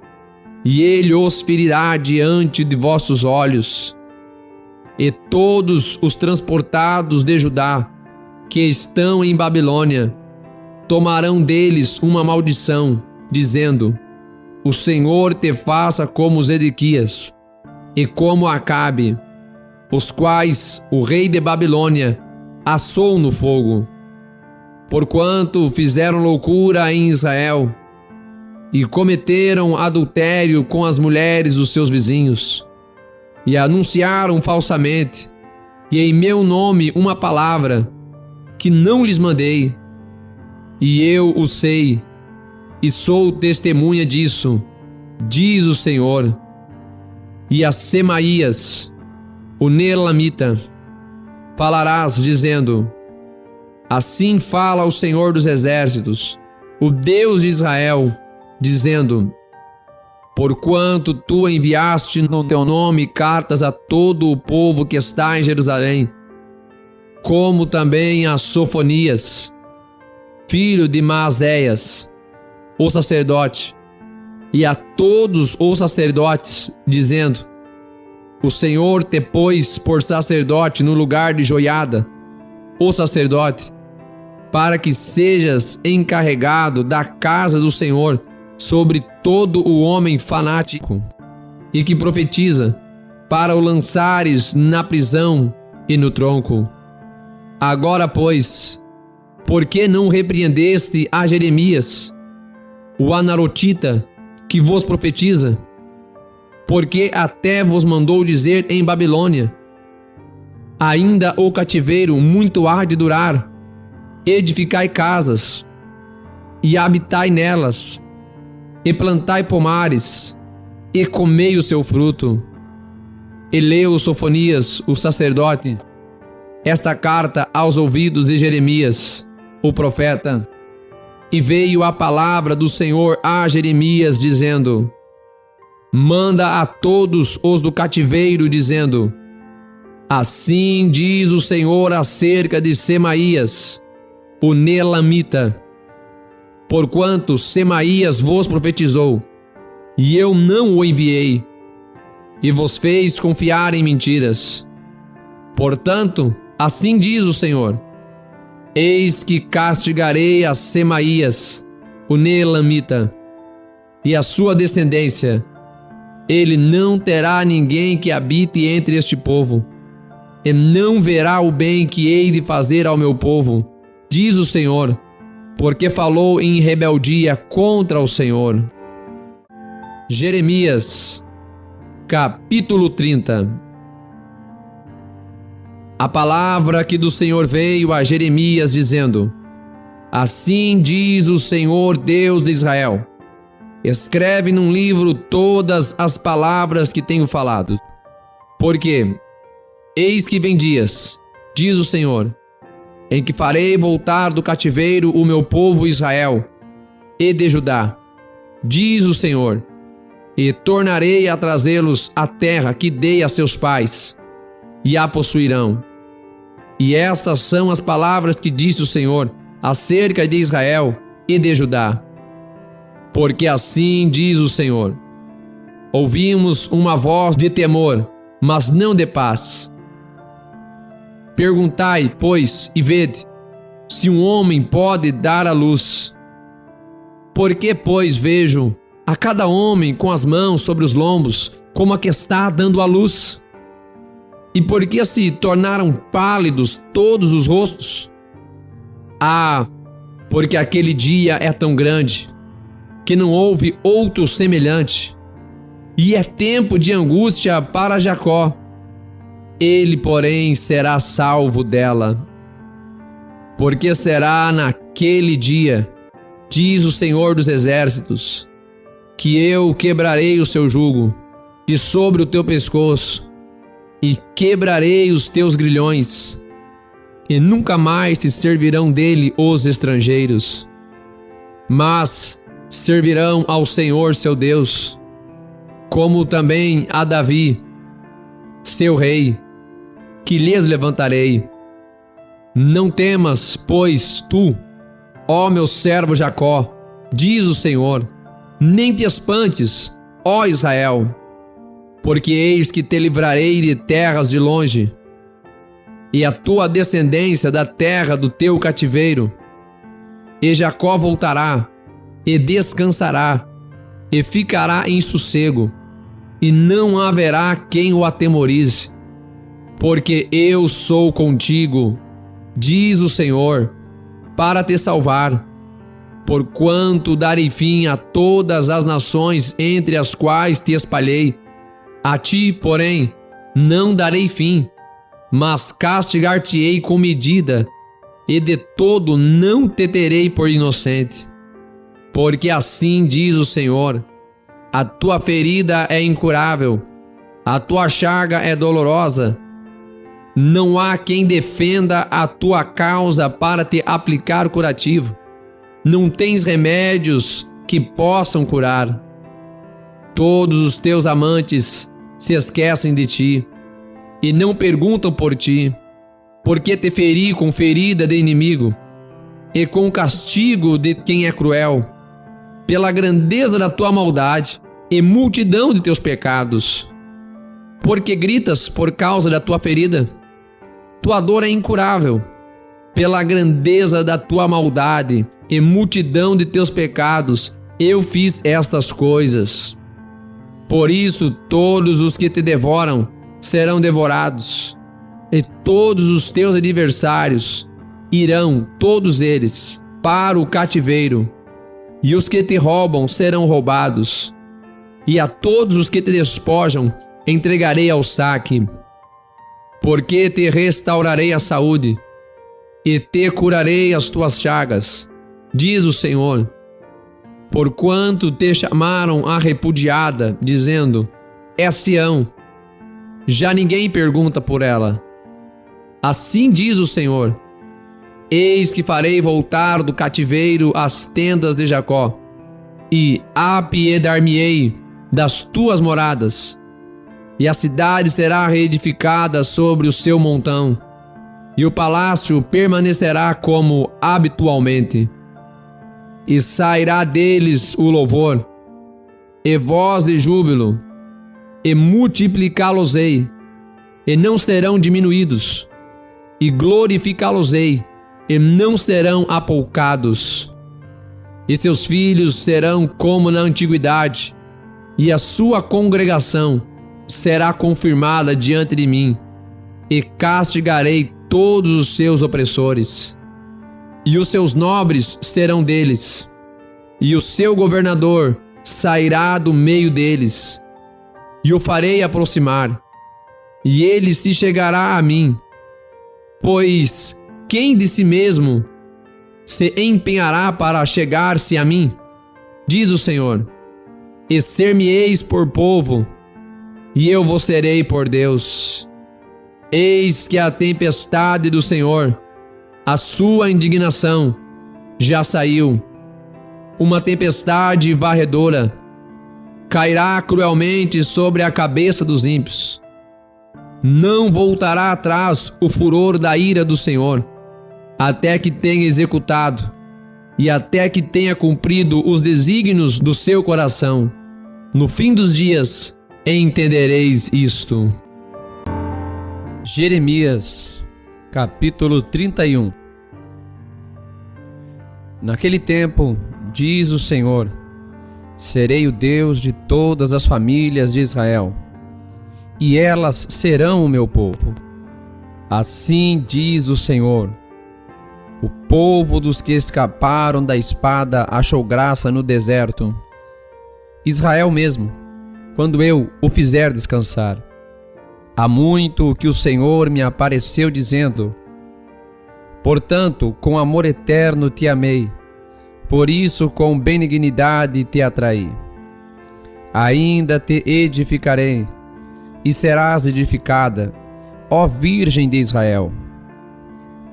e ele os ferirá diante de vossos olhos. E todos os transportados de Judá, que estão em Babilônia, tomarão deles uma maldição, dizendo: o Senhor te faça como Zedequias e como Acabe, os quais o rei de Babilônia assou no fogo. porquanto fizeram loucura em Israel e cometeram adultério com as mulheres dos seus vizinhos, e anunciaram falsamente, e em meu nome uma palavra que não lhes mandei, e eu o sei, e sou testemunha disso, diz o Senhor. E a Semaías, o Neelamita, falarás, dizendo: assim fala o Senhor dos Exércitos, o Deus de Israel, dizendo: porquanto tu enviaste no teu nome cartas a todo o povo que está em Jerusalém, como também a Sofonias, filho de Maazéias, o sacerdote, e a todos os sacerdotes, dizendo: o Senhor te pôs por sacerdote no lugar de Joiada, o sacerdote, para que sejas encarregado da casa do Senhor sobre todo o homem fanático e que profetiza, para o lançares na prisão e no tronco. Agora, pois, por que não repreendeste a Jeremias, o anarotita, que vos profetiza? Porque até vos mandou dizer em Babilônia: ainda o cativeiro muito há de durar. Edificai casas, e habitai nelas, e plantai pomares, e comei o seu fruto. E leu Sofonias, o sacerdote, esta carta aos ouvidos de Jeremias, o profeta. E veio a palavra do Senhor a Jeremias, dizendo: manda a todos os do cativeiro, dizendo: assim diz o Senhor acerca de Semaías, o Neelamita, porquanto Semaías vos profetizou, e eu não o enviei, e vos fez confiar em mentiras. Portanto, assim diz o Senhor: eis que castigarei a Semaías, o Neelamita, e a sua descendência. Ele não terá ninguém que habite entre este povo, e não verá o bem que hei de fazer ao meu povo, diz o Senhor, porque falou em rebeldia contra o Senhor. Jeremias, capítulo 30. A palavra que do Senhor veio a Jeremias, dizendo: assim diz o Senhor Deus de Israel: escreve num livro todas as palavras que tenho falado, porque eis que vem dias, diz o Senhor, em que farei voltar do cativeiro o meu povo Israel e de Judá, diz o Senhor, e tornarei a trazê-los à terra que dei a seus pais, e a possuirão. E estas são as palavras que disse o Senhor acerca de Israel e de Judá. Porque assim diz o Senhor: ouvimos uma voz de temor, mas não de paz. Perguntai, pois, e vede, se um homem pode dar à luz. Porque, pois, vejo a cada homem com as mãos sobre os lombos, como a que está dando à luz? E por que se tornaram pálidos todos os rostos? Ah, porque aquele dia é tão grande, que não houve outro semelhante, e é tempo de angústia para Jacó. Ele, porém, será salvo dela. Porque será naquele dia, diz o Senhor dos Exércitos, que eu quebrarei o seu jugo, e sobre o teu pescoço, e quebrarei os teus grilhões, e nunca mais se servirão dele os estrangeiros, mas servirão ao Senhor seu Deus, como também a Davi, seu rei, que lhes levantarei. Não temas, pois, tu, ó meu servo Jacó, diz o Senhor, nem te espantes, ó Israel, porque eis que te livrarei de terras de longe, e a tua descendência da terra do teu cativeiro. E Jacó voltará, e descansará, e ficará em sossego, e não haverá quem o atemorize. Porque eu sou contigo, diz o Senhor, para te salvar. Porquanto darei fim a todas as nações entre as quais te espalhei. A ti, porém, não darei fim, mas castigar-te-ei com medida, e de todo não te terei por inocente. Porque assim diz o Senhor: a tua ferida é incurável, a tua chaga é dolorosa. Não há quem defenda a tua causa para te aplicar curativo. Não tens remédios que possam curar. Todos os teus amantes se esquecem de ti e não perguntam por ti, porque te feri com ferida de inimigo e com castigo de quem é cruel, pela grandeza da tua maldade e multidão de teus pecados. Porque gritas por causa da tua ferida? Tua dor é incurável, pela grandeza da tua maldade e multidão de teus pecados, eu fiz estas coisas. Por isso todos os que te devoram serão devorados, e todos os teus adversários irão, todos eles, para o cativeiro, e os que te roubam serão roubados, e a todos os que te despojam entregarei ao saque. Porque te restaurarei a saúde, e te curarei as tuas chagas, diz o Senhor. Porquanto te chamaram a repudiada, dizendo: é Sião, já ninguém pergunta por ela. Assim diz o Senhor: eis que farei voltar do cativeiro as tendas de Jacó, e apiedar-me-ei das tuas moradas, e a cidade será reedificada sobre o seu montão, e o palácio permanecerá como habitualmente. E sairá deles o louvor, e voz de júbilo, e multiplicá-los-ei, e não serão diminuídos, e glorificá-los-ei, e não serão apoucados. E seus filhos serão como na antiguidade, e a sua congregação será confirmada diante de mim, e castigarei todos os seus opressores. E os seus nobres serão deles, e o seu governador sairá do meio deles, e o farei aproximar, e ele se chegará a mim. Pois quem de si mesmo se empenhará para chegar-se a mim? Diz o Senhor: e ser-me-eis por povo, e eu vos serei por Deus. Eis que a tempestade do Senhor, a sua indignação, já saiu, uma tempestade varredora, cairá cruelmente sobre a cabeça dos ímpios. Não voltará atrás o furor da ira do Senhor, até que tenha executado, e até que tenha cumprido os desígnios do seu coração. No fim dos dias entendereis isto. Jeremias, capítulo 31. Naquele tempo, diz o Senhor: serei o Deus de todas as famílias de Israel, e elas serão o meu povo. Assim diz o Senhor: o povo dos que escaparam da espada achou graça no deserto. Israel mesmo, quando eu o fizer descansar. Há muito que o Senhor me apareceu dizendo: portanto, com amor eterno te amei, por isso com benignidade te atraí. Ainda te edificarei, e serás edificada, ó Virgem de Israel.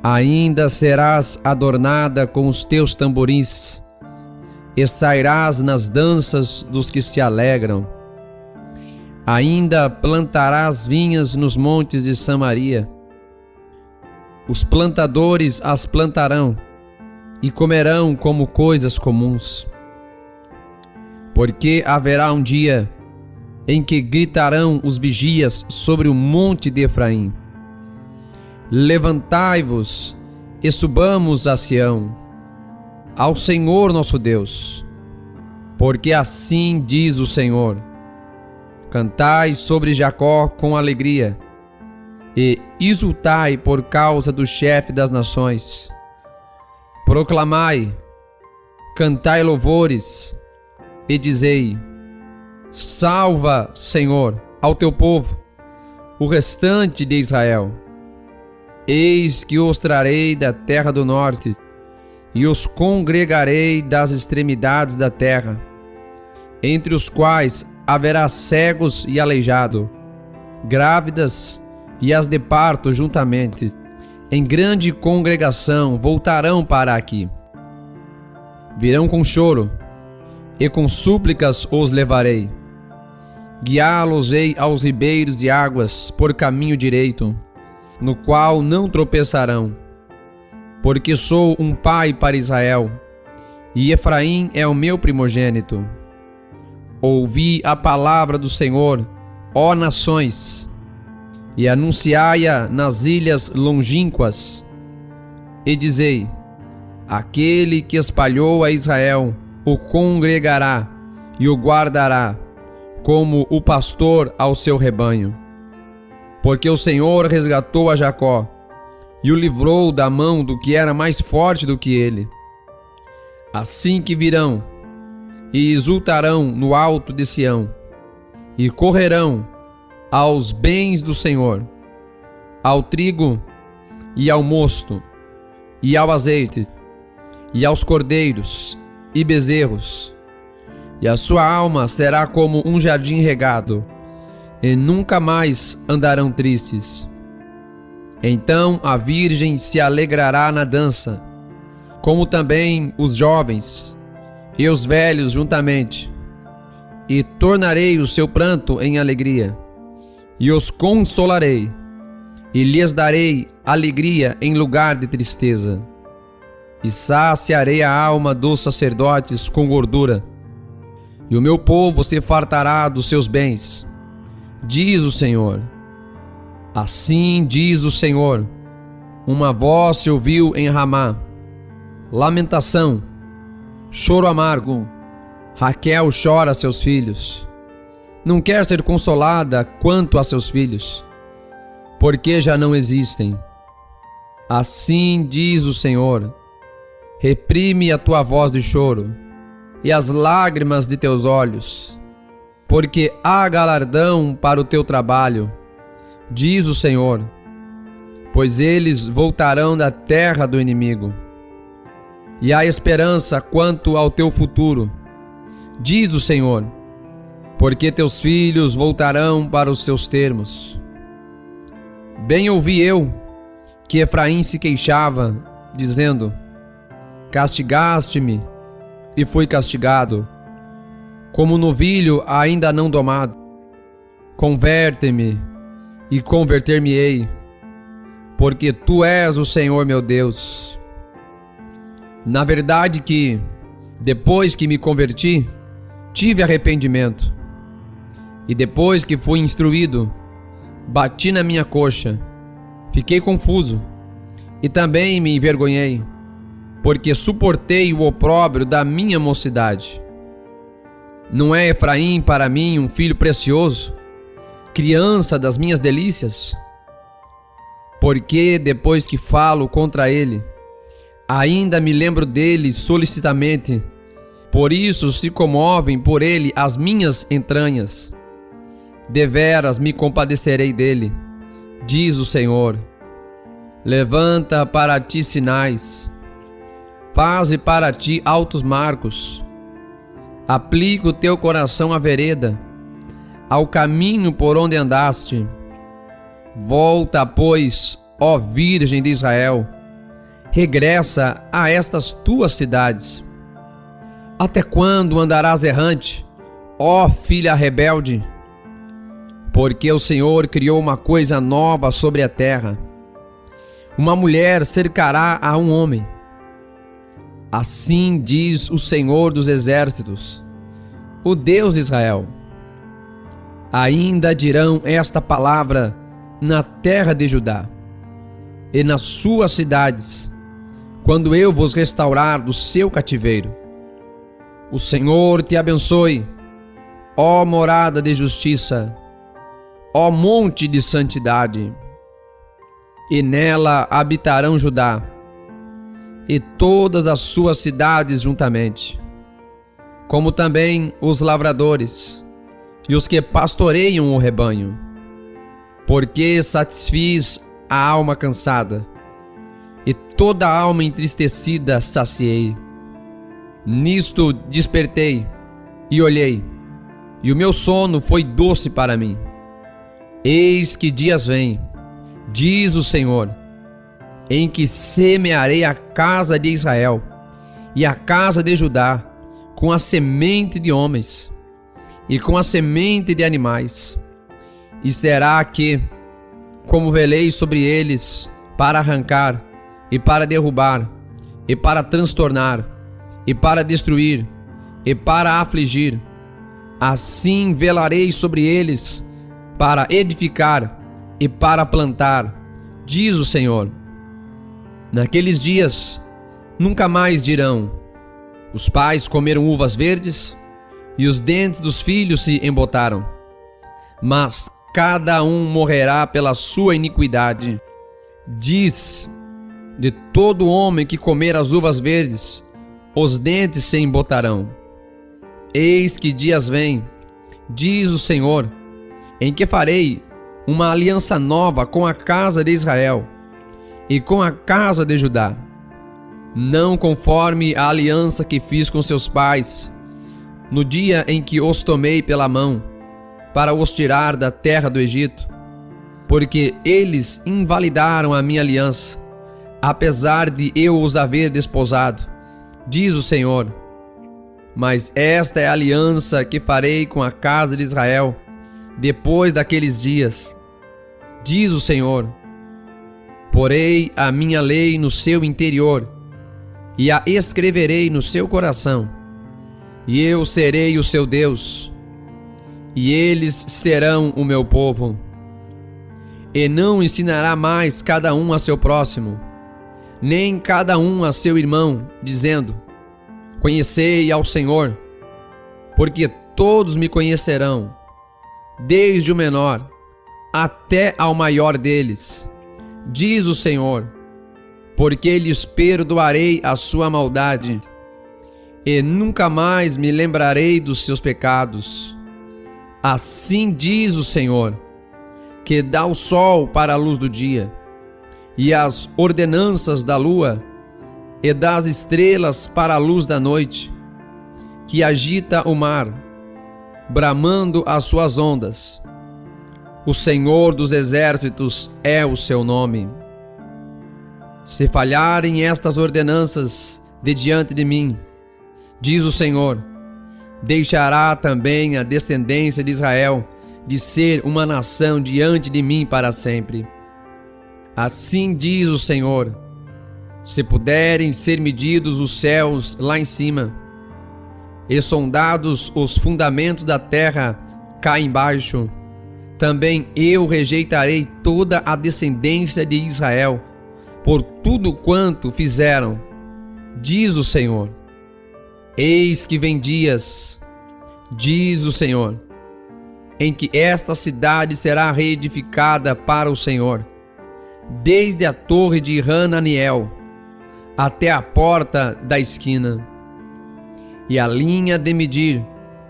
Ainda serás adornada com os teus tamborins, e sairás nas danças dos que se alegram. Ainda plantarás vinhas nos montes de Samaria. Os plantadores as plantarão e comerão como coisas comuns. Porque haverá um dia em que gritarão os vigias sobre o monte de Efraim: levantai-vos e subamos a Sião, ao Senhor nosso Deus. Porque assim diz o Senhor: cantai sobre Jacó com alegria, e exultai por causa do chefe das nações. Proclamai, cantai louvores e dizei: salva, Senhor, ao teu povo, o restante de Israel. Eis que os trarei da terra do norte e os congregarei das extremidades da terra, entre os quais haverá cegos e aleijado, grávidas e as de parto juntamente, em grande congregação voltarão para aqui. Virão com choro, e com súplicas os levarei. Guiá-los-ei aos ribeiros de águas por caminho direito, no qual não tropeçarão. Porque sou um pai para Israel, e Efraim é o meu primogênito. Ouvi a palavra do Senhor, ó nações, e anunciai-a nas ilhas longínquas, e dizei: aquele que espalhou a Israel o congregará e o guardará, como o pastor ao seu rebanho. Porque o Senhor resgatou a Jacó e o livrou da mão do que era mais forte do que ele. Assim que virão e exultarão no alto de Sião, e correrão aos bens do Senhor, ao trigo e ao mosto, e ao azeite, e aos cordeiros e bezerros, e a sua alma será como um jardim regado, e nunca mais andarão tristes. Então a virgem se alegrará na dança, como também os jovens e os velhos juntamente, e tornarei o seu pranto em alegria, e os consolarei, e lhes darei alegria em lugar de tristeza. E saciarei a alma dos sacerdotes com gordura, e o meu povo se fartará dos seus bens, diz o Senhor. Assim diz o Senhor: uma voz se ouviu em Ramá, lamentação, choro amargo. Raquel chora seus filhos, não quer ser consolada quanto a seus filhos, porque já não existem. Assim diz o Senhor: reprime a tua voz de choro e as lágrimas de teus olhos, porque há galardão para o teu trabalho, diz o Senhor, pois eles voltarão da terra do inimigo. E há esperança quanto ao teu futuro, diz o Senhor, porque teus filhos voltarão para os seus termos. Bem ouvi eu que Efraim se queixava, dizendo: castigaste-me, e fui castigado, como novilho ainda não domado. Converte-me, e converter-me-ei, porque tu és o Senhor meu Deus. Na verdade que, depois que me converti, tive arrependimento, e depois que fui instruído, bati na minha coxa, fiquei confuso, e também me envergonhei, porque suportei o opróbrio da minha mocidade. Não é Efraim para mim um filho precioso, criança das minhas delícias? Porque depois que falo contra ele, ainda me lembro dele solicitamente, por isso se comovem por ele as minhas entranhas. Deveras me compadecerei dele, diz o Senhor. Levanta para ti sinais, faze para ti altos marcos, aplica o teu coração à vereda, ao caminho por onde andaste. Volta, pois, ó Virgem de Israel, regressa a estas tuas cidades. Até quando andarás errante, ó filha rebelde? Porque o Senhor criou uma coisa nova sobre a terra. Uma mulher cercará a um homem. Assim diz o Senhor dos exércitos, o Deus de Israel. Ainda dirão esta palavra na terra de Judá e nas suas cidades, quando eu vos restaurar do seu cativeiro. O Senhor te abençoe, ó morada de justiça, ó monte de santidade. E nela habitarão Judá e todas as suas cidades juntamente, como também os lavradores e os que pastoreiam o rebanho, porque satisfiz a alma cansada e toda a alma entristecida saciei. Nisto despertei e olhei, e o meu sono foi doce para mim. Eis que dias vêm, diz o Senhor, em que semearei a casa de Israel e a casa de Judá com a semente de homens e com a semente de animais. E será que, como velei sobre eles para arrancar e para derrubar e para transtornar e para destruir e para afligir, assim velarei sobre eles para edificar e para plantar, diz o Senhor. Naqueles dias nunca mais dirão: os pais comeram uvas verdes e os dentes dos filhos se embotaram. Mas cada um morrerá pela sua iniquidade. Diz: de todo homem que comer as uvas verdes, os dentes se embotarão. Eis que dias vêm, diz o Senhor, em que farei uma aliança nova com a casa de Israel e com a casa de Judá, não conforme a aliança que fiz com seus pais, no dia em que os tomei pela mão, para os tirar da terra do Egito, porque eles invalidaram a minha aliança, apesar de eu os haver desposado, diz o Senhor. Mas esta é a aliança que farei com a casa de Israel, depois daqueles dias, diz o Senhor. Porei a minha lei no seu interior e a escreverei no seu coração, e eu serei o seu Deus, e eles serão o meu povo. E não ensinará mais cada um a seu próximo, nem cada um a seu irmão, dizendo: conhecei ao Senhor, porque todos me conhecerão, desde o menor até ao maior deles, diz o Senhor, porque lhes perdoarei a sua maldade, e nunca mais me lembrarei dos seus pecados. Assim diz o Senhor, que dá o sol para a luz do dia, e as ordenanças da lua, e das estrelas para a luz da noite, que agita o mar, bramando as suas ondas. O Senhor dos exércitos é o seu nome. Se falharem estas ordenanças de diante de mim, diz o Senhor, deixará também a descendência de Israel de ser uma nação diante de mim para sempre. Assim diz o Senhor: se puderem ser medidos os céus lá em cima, e sondados os fundamentos da terra cá embaixo, também eu rejeitarei toda a descendência de Israel, por tudo quanto fizeram, diz o Senhor. Eis que vem dias, diz o Senhor, em que esta cidade será reedificada para o Senhor, desde a torre de Hananiel até a porta da esquina. E a linha de medir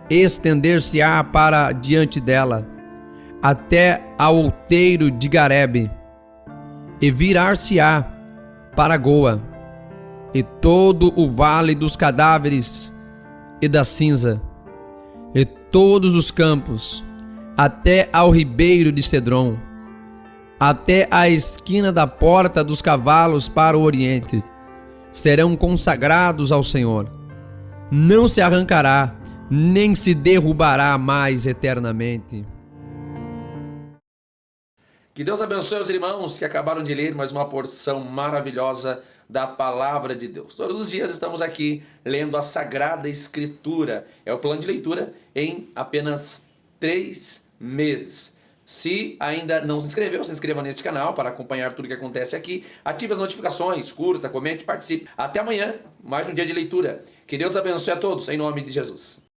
estender-se-á para diante dela, até ao outeiro de Garebe, e virar-se-á para Goa, e todo o vale dos cadáveres e da cinza, e todos os campos, até ao ribeiro de Cedron, até a esquina da porta dos cavalos para o oriente, serão consagrados ao Senhor. Não se arrancará, nem se derrubará mais eternamente. Que Deus abençoe os irmãos que acabaram de ler mais uma porção maravilhosa da Palavra de Deus. Todos os dias estamos aqui lendo a Sagrada Escritura. É o plano de leitura em apenas 3 meses. Se ainda não se inscreveu, se inscreva neste canal para acompanhar tudo que acontece aqui. Ative as notificações, curta, comente, participe. Até amanhã, mais um dia de leitura. Que Deus abençoe a todos, em nome de Jesus.